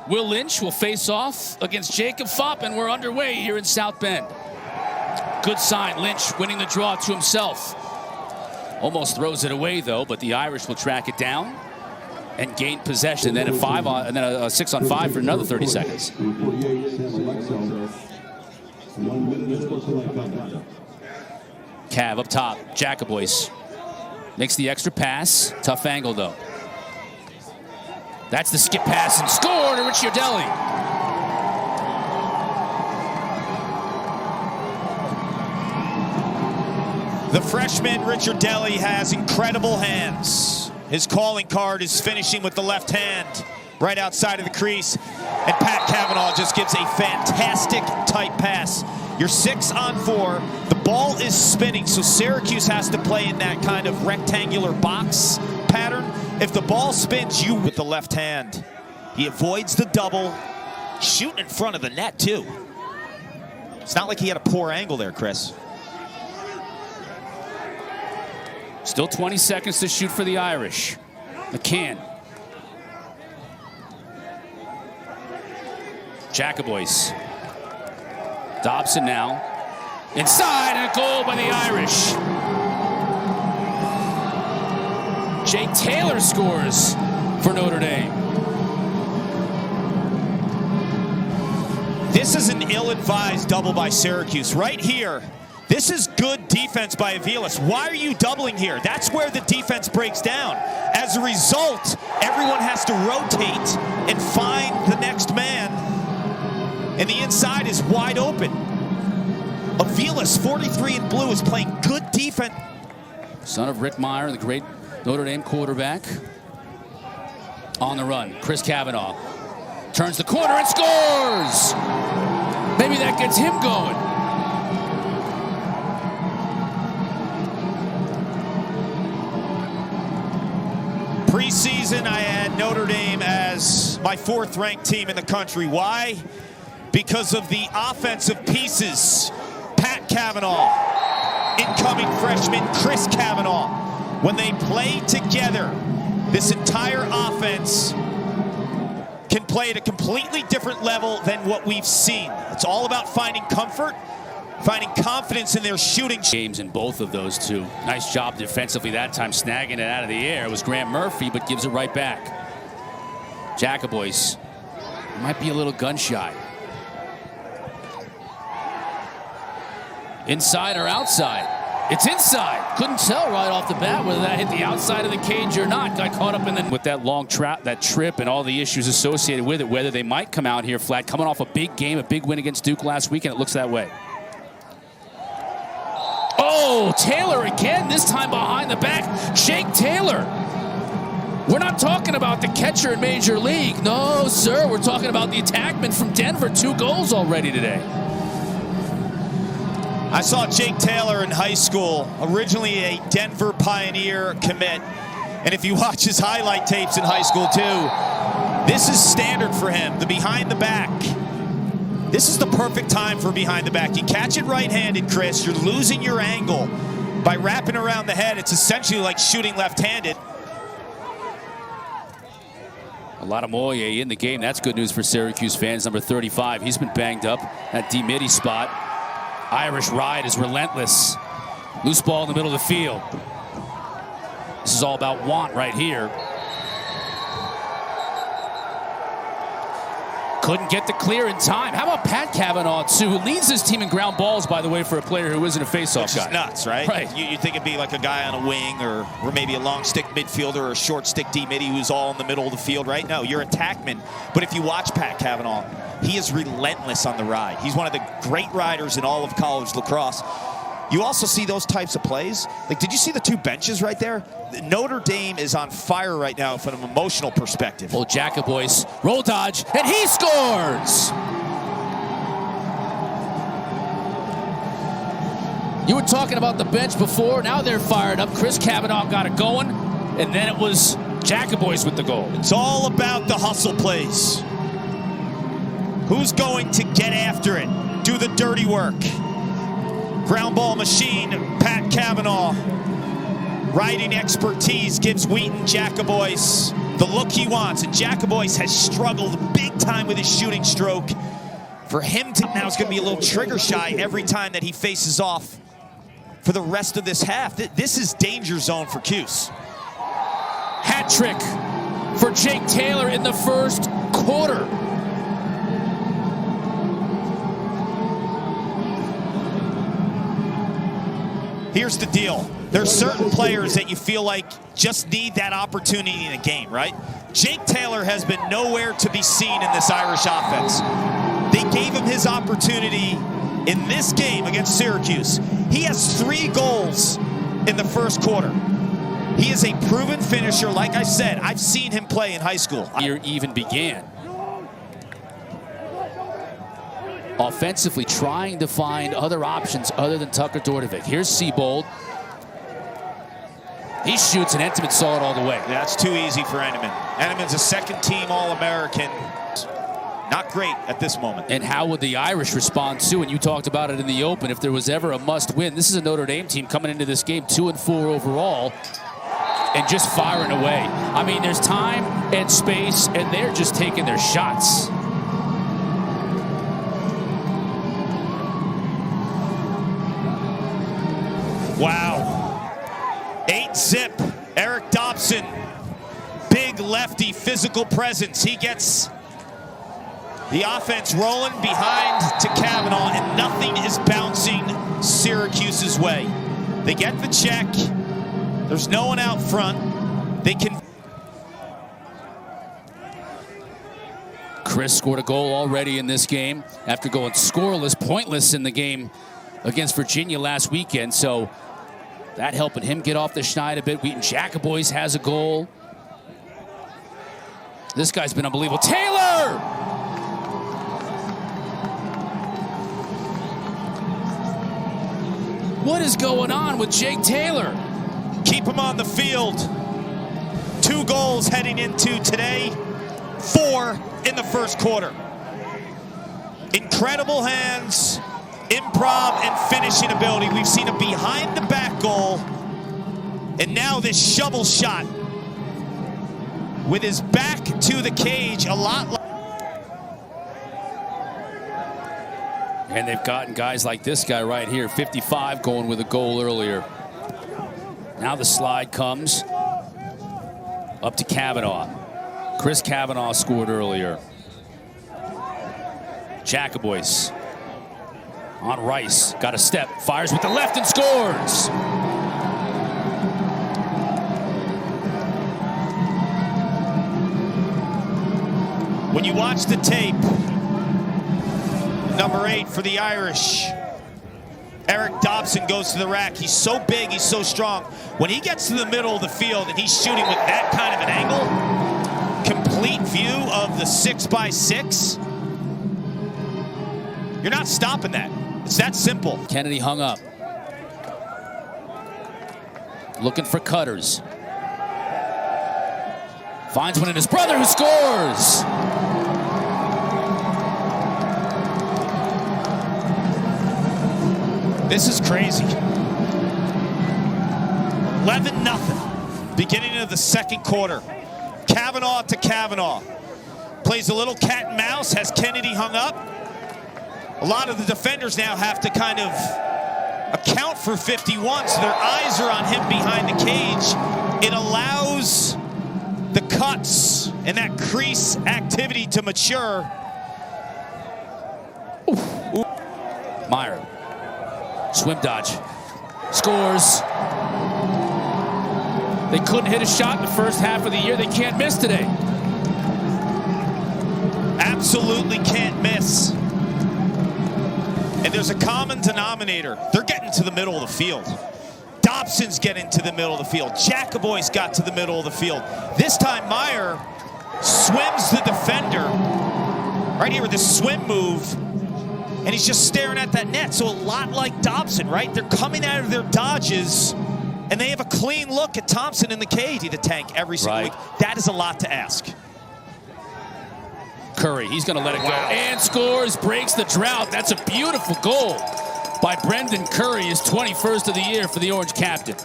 Will Lynch will face off against Jacob Fopp, and we're underway here in South Bend. Good sign, Lynch winning the draw to himself. Almost throws it away though, but the Irish will track it down and gain possession. And then a 6-on-5 for another 30 seconds. Cav up top, Jacobois makes the extra pass. Tough angle though. That's the skip pass and score to Ricciardelli. The freshman Ricciardelli has incredible hands. His calling card is finishing with the left hand right outside of the crease. And Pat Cavanaugh just gives a fantastic tight pass. You're 6-on-4. The ball is spinning, so Syracuse has to play in that kind of rectangular box pattern. If the ball spins, you with the left hand. He avoids the double. Shooting in front of the net, too. It's not like he had a poor angle there, Chris. Still 20 seconds to shoot for the Irish. McCann. Jacobois. Dobson now. Inside, and a goal by the Irish. Jake Taylor scores for Notre Dame. This is an ill-advised double by Syracuse. Right here, this is good defense by Aviles. Why are you doubling here? That's where the defense breaks down. As a result, everyone has to rotate and find the next man. And the inside is wide open. Aviles, 43 in blue, is playing good defense. Son of Rick Meyer, the great Notre Dame quarterback. On the run, Chris Cavanaugh turns the corner and scores! Maybe that gets him going. Preseason, I had Notre Dame as my 4th-ranked team in the country. Why? Because of the offensive pieces. Pat Cavanaugh, incoming freshman Chris Cavanaugh. When they play together, this entire offense can play at a completely different level than what we've seen. It's all about finding comfort, finding confidence in their shooting. Games in both of those two. Nice job defensively that time, snagging it out of the air. It was Graham Murphy, but gives it right back. Jacobois might be a little gun shy. Inside or outside? It's inside. Couldn't tell right off the bat whether that hit the outside of the cage or not. Got caught up in the with that long that trip and all the issues associated with it, whether they might come out here flat, coming off a big game, a big win against Duke last week, and it looks that way. Oh, Taylor again, this time behind the back. Jake Taylor. We're not talking about the catcher in Major League. No, sir, we're talking about the attackman from Denver. 2 goals already today. I saw Jake Taylor in high school, originally a Denver Pioneer commit. And if you watch his highlight tapes in high school too, this is standard for him, the behind the back. This is the perfect time for behind the back. You catch it right-handed, Chris, you're losing your angle. By wrapping around the head, it's essentially like shooting left-handed. A lot of Moye in the game. That's good news for Syracuse fans. Number 35, he's been banged up at D-midi spot. Irish ride is relentless. Loose ball in the middle of the field. This is all about want right here. Couldn't get the clear in time. How about Pat Cavanaugh, too, who leads his team in ground balls, by the way, for a player who isn't a faceoff guy. Which is nuts, right? Right. You'd think it'd be like a guy on a wing or maybe a long stick midfielder or a short stick D-midi who's all in the middle of the field, right? No, you're a tackman. But if you watch Pat Cavanaugh, he is relentless on the ride. He's one of the great riders in all of college lacrosse. You also see those types of plays. Like, did you see the 2 benches right there? Notre Dame is on fire right now from an emotional perspective. Well, Jacobois, roll dodge, and he scores! You were talking about the bench before. Now they're fired up. Chris Cavanaugh got it going, and then it was Jacobois with the goal. It's all about the hustle plays. Who's going to get after it, do the dirty work? Ground ball machine, Pat Cavanaugh. Riding expertise gives Wheaton Jacobois the look he wants. And Jacobois has struggled big time with his shooting stroke. For him to now is going to be a little trigger shy every time that he faces off for the rest of this half. This is danger zone for Cuse. Hat trick for Jake Taylor in the first quarter. Here's the deal. There's certain players that you feel like just need that opportunity in a game, right? Jake Taylor has been nowhere to be seen in this Irish offense. They gave him his opportunity in this game against Syracuse. He has 3 goals in the first quarter. He is a proven finisher. Like I said, I've seen him play in high school. Year even began. Offensively trying to find other options other than Tucker Dordevic. Here's Seabold. He shoots, and Entenmann saw it all the way. That's too easy for Entenmann. Entenmann's a second-team All-American. Not great at this moment. And how would the Irish respond to? And you talked about it in the open. If there was ever a must-win, this is a Notre Dame team coming into this game 2-4 overall and just firing away. I mean, there's time and space, and they're just taking their shots. Wow. 8-zip. Eric Dobson. Big lefty, physical presence. He gets the offense rolling behind to Kavanaugh, and nothing is bouncing Syracuse's way. They get the check. There's no one out front. They can. Chris scored a goal already in this game after going scoreless, pointless in the game against Virginia last weekend. So that helping him get off the schneid a bit. Wheaton Jacobois has a goal. This guy's been unbelievable. Taylor! What is going on with Jake Taylor? Keep him on the field. 2 goals heading into today. 4 in the first quarter. Incredible hands, improv, and finishing ability. We've seen a behind-the-back goal, and now this shovel shot with his back to the cage, a lot like. And they've gotten guys like this guy right here, 55, going with a goal earlier. Now the slide comes up to Kavanaugh. Chris Kavanaugh scored earlier. Jacobois on Rice, got a step, fires with the left and scores. When you watch the tape, number 8 for the Irish, Eric Dobson goes to the rack. He's so big, he's so strong. When he gets to the middle of the field and he's shooting with that kind of an angle, complete view of the 6x6, you're not stopping that. It's that simple. Kennedy hung up. Looking for cutters. Finds one in his brother, who scores. This is crazy. 11-0. Beginning of the second quarter. Kavanaugh to Kavanaugh. Plays a little cat and mouse, has Kennedy hung up. A lot of the defenders now have to kind of account for 51, so their eyes are on him behind the cage. It allows the cuts and that crease activity to mature. Meyer. Swim dodge. Scores. They couldn't hit a shot in the first half of the year. They can't miss today. Absolutely can't miss. And there's a common denominator. They're getting to the middle of the field. Dobson's getting to the middle of the field. Jacobois got to the middle of the field. This time Meyer swims the defender right here with this swim move, and he's just staring at that net. So a lot like Dobson, right? They're coming out of their dodges, and they have a clean look at Thompson in the cage. The tank every single week. That is a lot to ask. Curry, he's going to let it go. And scores, breaks the drought. That's a beautiful goal by Brendan Curry, his 21st of the year for the Orange captain.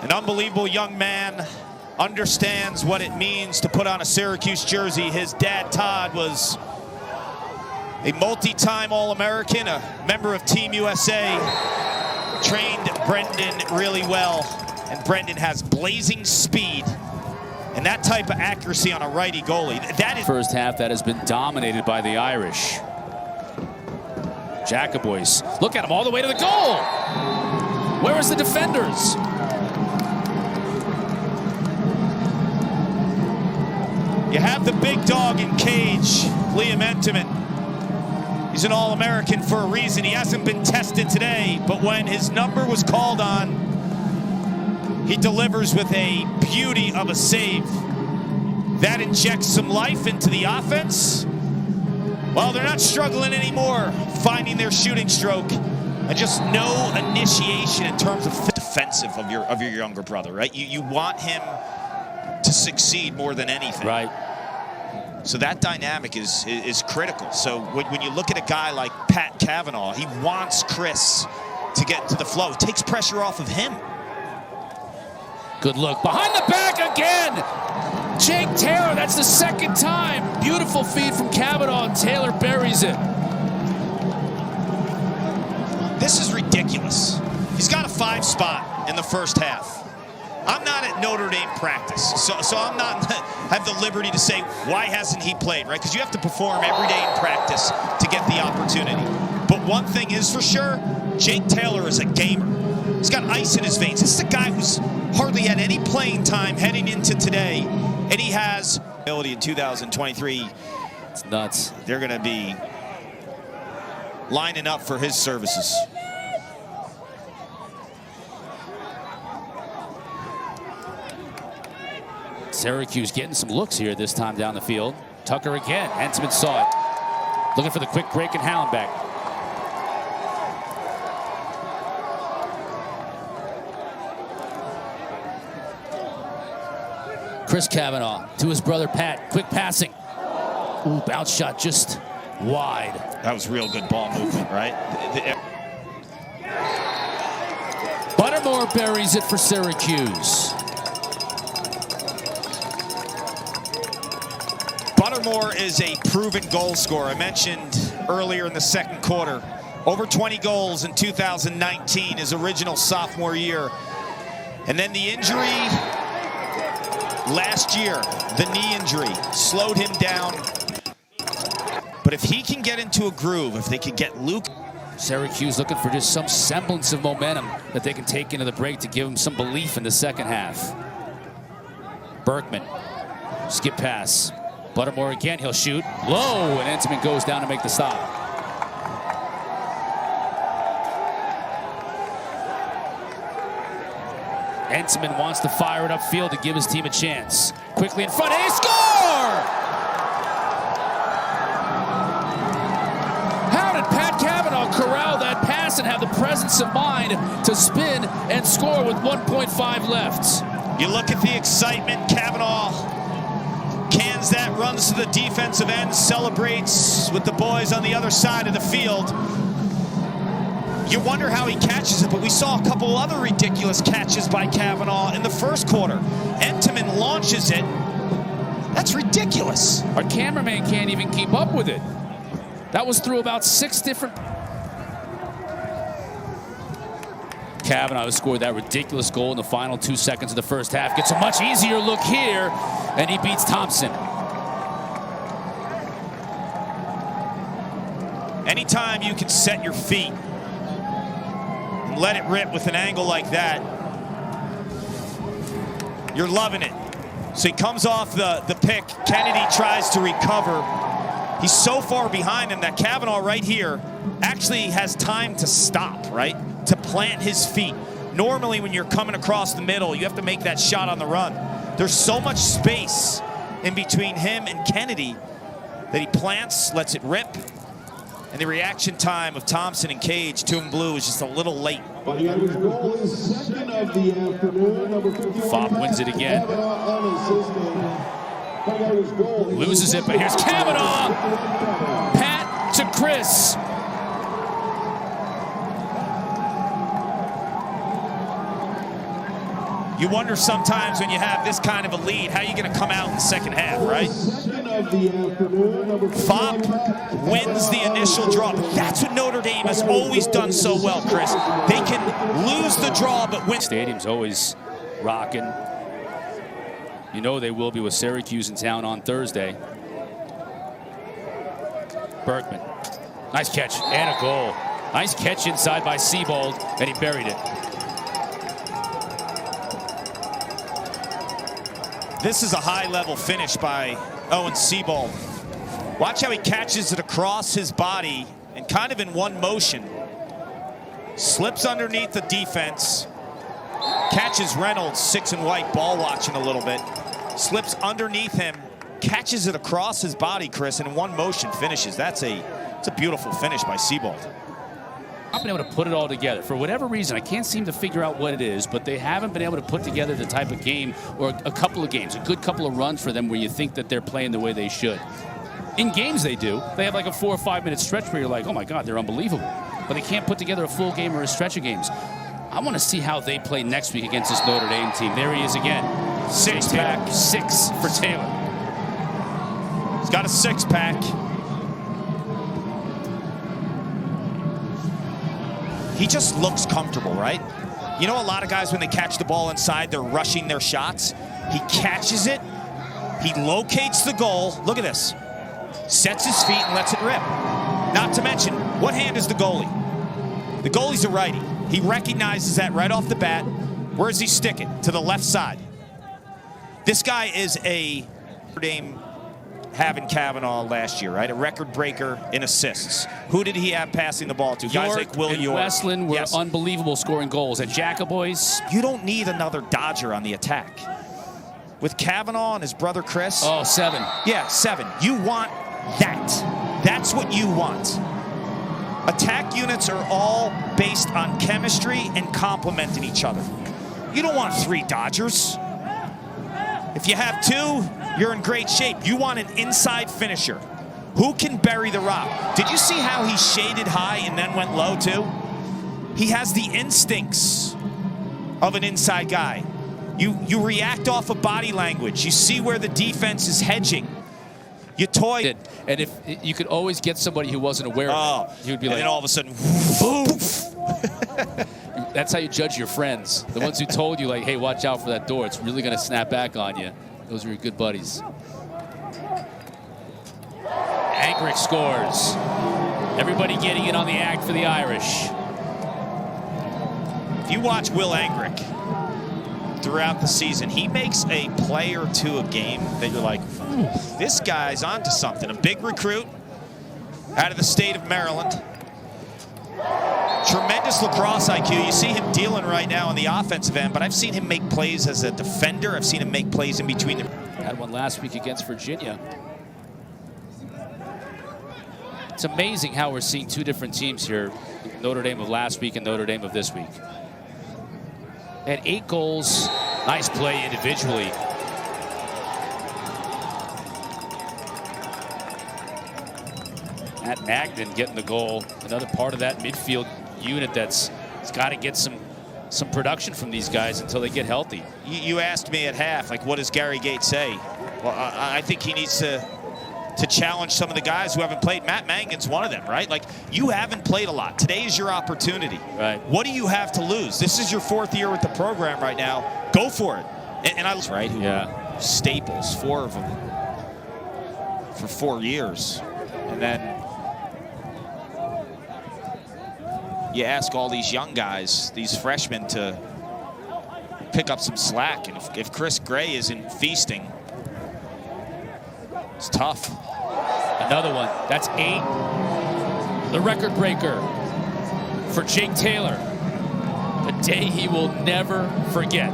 An unbelievable young man, understands what it means to put on a Syracuse jersey. His dad, Todd, was a multi-time All-American, a member of Team USA, trained Brendan really well. And Brendan has blazing speed and that type of accuracy on a righty goalie. That is first half that has been dominated by the Irish. Jacoboys, look at him all the way to the goal. Where is the defenders? You have the big dog in cage, Liam Entenmann. He's an All-American for a reason. He hasn't been tested today, but when his number was called on, he delivers with a beauty of a save. That injects some life into the offense. Well, they're not struggling anymore, finding their shooting stroke, and just no initiation in terms of defensive of your younger brother, right? You want him to succeed more than anything. Right. So that dynamic is critical. So when you look at a guy like Pat Cavanaugh, he wants Chris to get to the flow. It takes pressure off of him. Good look. Behind the back again. Jake Taylor, that's the second time. Beautiful feed from Cavanaugh, and Taylor buries it. This is ridiculous. He's got a 5 spot in the first half. I'm not at Notre Dame practice, so I'm not have the liberty to say why hasn't he played, right? Because you have to perform every day in practice to get the opportunity. But one thing is for sure, Jake Taylor is a gamer. He's got ice in his veins. This is a guy who's hardly had any playing time heading into today, and he has ability in 2023. It's nuts. They're going to be lining up for his services. Syracuse getting some looks here this time down the field. Tucker again. Entenmann saw it. Looking for the quick break in Hallenbeck. Chris Cavanaugh to his brother Pat. Quick passing. Ooh, bounce shot just wide. That was real good ball movement, right? Buttermore buries it for Syracuse. Buttermore is a proven goal scorer. I mentioned earlier in the second quarter, over 20 goals in 2019, his original sophomore year. And then the injury last year, the knee injury, slowed him down. But if he can get into a groove, if they can get Luke. Syracuse looking for just some semblance of momentum that they can take into the break to give them some belief in the second half. Berkman, skip pass. Buttermore again, he'll shoot. Low, and Entenmann goes down to make the stop. Entenmann wants to fire it upfield to give his team a chance. Quickly in front, and he score! How did Pat Cavanaugh corral that pass and have the presence of mind to spin and score with 1.5 left? You look at the excitement, Cavanaugh cans that, runs to the defensive end, celebrates with the boys on the other side of the field. You wonder how he catches it, but we saw a couple other ridiculous catches by Cavanaugh in the first quarter. Entenmann launches it. That's ridiculous. Our cameraman can't even keep up with it. That was through about 6 different... Cavanaugh who scored that ridiculous goal in the final 2 seconds of the first half gets a much easier look here, and he beats Thompson. Anytime you can set your feet and let it rip with an angle like that, you're loving it. So he comes off the pick. Kennedy tries to recover. He's so far behind him that Cavanaugh right here actually has time to stop, right? To plant his feet. Normally when you're coming across the middle, you have to make that shot on the run. There's so much space in between him and Kennedy that he plants, lets it rip, and the reaction time of Thompson and Cage, 2 and blue, is just a little late. Fopp wins it again. Loses it, but here's Cavanaugh. Pat to Chris. You wonder sometimes when you have this kind of a lead, how are you going to come out in the second half, right? Fop wins the initial draw. But that's what Notre Dame has always done so well, Chris. They can lose the draw, but win. Stadium's always rocking. You know they will be with Syracuse in town on Thursday. Berkman. Nice catch and a goal. Nice catch inside by Siebold, and he buried it. This is a high-level finish by Owen Siebold. Watch how he catches it across his body and kind of in one motion. Slips underneath the defense. Catches Reynolds, 6 and white, ball watching a little bit. Slips underneath him. Catches it across his body, Chris, and in one motion finishes. It's a beautiful finish by Siebold. I've been able to put it all together. For whatever reason, I can't seem to figure out what it is, but they haven't been able to put together the type of game, or a couple of games, a good couple of runs for them where you think that they're playing the way they should. In games they do. They have like a 4 or 5 minute stretch where you're like, oh my God, they're unbelievable. But they can't put together a full game or a stretch of games. I want to see how they play next week against this Notre Dame team. There he is again. Six-pack. 6 for Taylor. He's got a 6-pack. He just looks comfortable, right? You know, a lot of guys, when they catch the ball inside, they're rushing their shots. He catches it. He locates the goal. Look at this. Sets his feet and lets it rip. Not to mention, what hand is the goalie? The goalie's a righty. He recognizes that right off the bat. Where does he stick it? To the left side. This guy is a Notre Dame having Kavanaugh last year, right? A record breaker in assists. Who did he have passing the ball to? Guys like Will and York. Westland were unbelievable scoring goals. At Jacoboys, you don't need another Dodger on the attack. With Kavanaugh and his brother Chris. Oh, 7. Yeah, 7. You want that. That's what you want. Attack units are all based on chemistry and complementing each other. You don't want 3 Dodgers. If you have 2, you're in great shape. You want an inside finisher. Who can bury the rock? Did you see how he shaded high and then went low too? He has the instincts of an inside guy. You react off of body language. You see where the defense is hedging. You toy. And if you could always get somebody who wasn't aware of it, he would be like, and then all of a sudden, boom. That's how you judge your friends. The ones who told you, like, hey, watch out for that door. It's really going to snap back on you. Those are your good buddies. Angrick scores. Everybody getting in on the act for the Irish. If you watch Will Angrick throughout the season, he makes a play or two a game that you're like, this guy's onto something. A big recruit out of the state of Maryland. Tremendous lacrosse IQ. You see him dealing right now on the offensive end, but I've seen him make plays as a defender. I've seen him make plays in between. Had one last week against Virginia. It's amazing how we're seeing 2 different teams here. Notre Dame of last week and Notre Dame of this week. Had 8 goals. Nice play individually. Matt Magnan getting the goal. Another part of that midfield unit that's got to get some production from these guys until they get healthy. You asked me at half, like, what does Gary Gates say? Well, I think he needs to challenge some of the guys who haven't played. Matt Mangan's one of them, right? Like, you haven't played a lot. Today is your opportunity. Right. What do you have to lose? This is your 4th year with the program right now. Go for it. And I was right. Yeah. Staples, 4 of them for 4 years. And then you ask all these young guys, these freshmen, to pick up some slack. And if Chris Gray isn't feasting, it's tough. Another one. That's 8. The record breaker for Jake Taylor. A day he will never forget.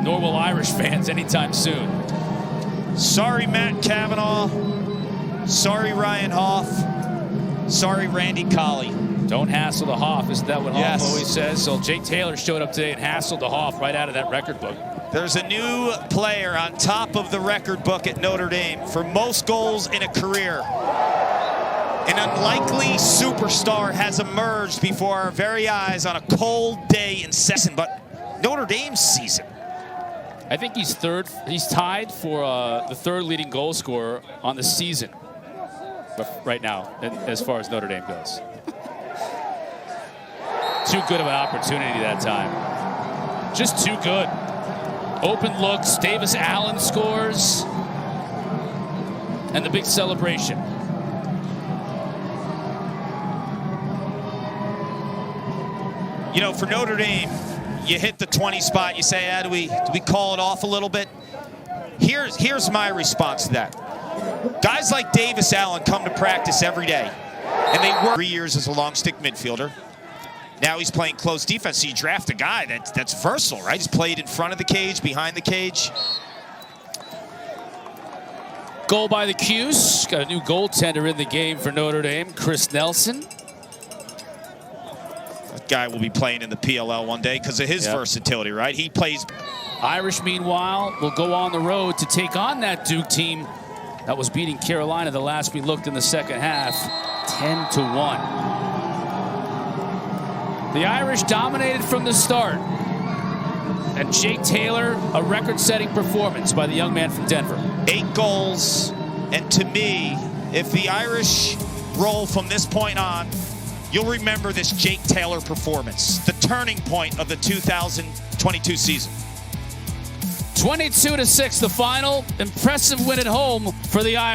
Nor will Irish fans anytime soon. Sorry, Matt Kavanaugh. Sorry, Ryan Hoff. Sorry, Randy Colley. Don't hassle the Hoff. Isn't that what Hoff always says? So Jake Taylor showed up today and hassled the Hoff right out of that record book. There's a new player on top of the record book at Notre Dame for most goals in a career. An unlikely superstar has emerged before our very eyes on a cold day in season, but Notre Dame's season. I think he's third. He's tied for the third leading goal scorer on the season right now, as far as Notre Dame goes. Too good of an opportunity that time. Just too good. Open looks. Davis Allen scores. And the big celebration. You know, for Notre Dame, you hit the 20 spot, you say, do we call it off a little bit? Here's my response to that. Guys like Davis Allen come to practice every day, and they work 3 years as a long stick midfielder. Now he's playing close defense, so you draft a guy that's versatile, right? He's played in front of the cage, behind the cage. Goal by the Cuse. Got a new goaltender in the game for Notre Dame, Chris Nelson. Guy will be playing in the PLL one day because of his versatility, right? He plays. Irish, meanwhile, will go on the road to take on that Duke team that was beating Carolina the last we looked in the second half, 10-1. The Irish dominated from the start. And Jake Taylor, a record-setting performance by the young man from Denver. 8 goals, and to me, if the Irish roll from this point on, you'll remember this Jake Taylor performance, the turning point of the 2022 season. 22-6 the final. Impressive win at home for the Irish.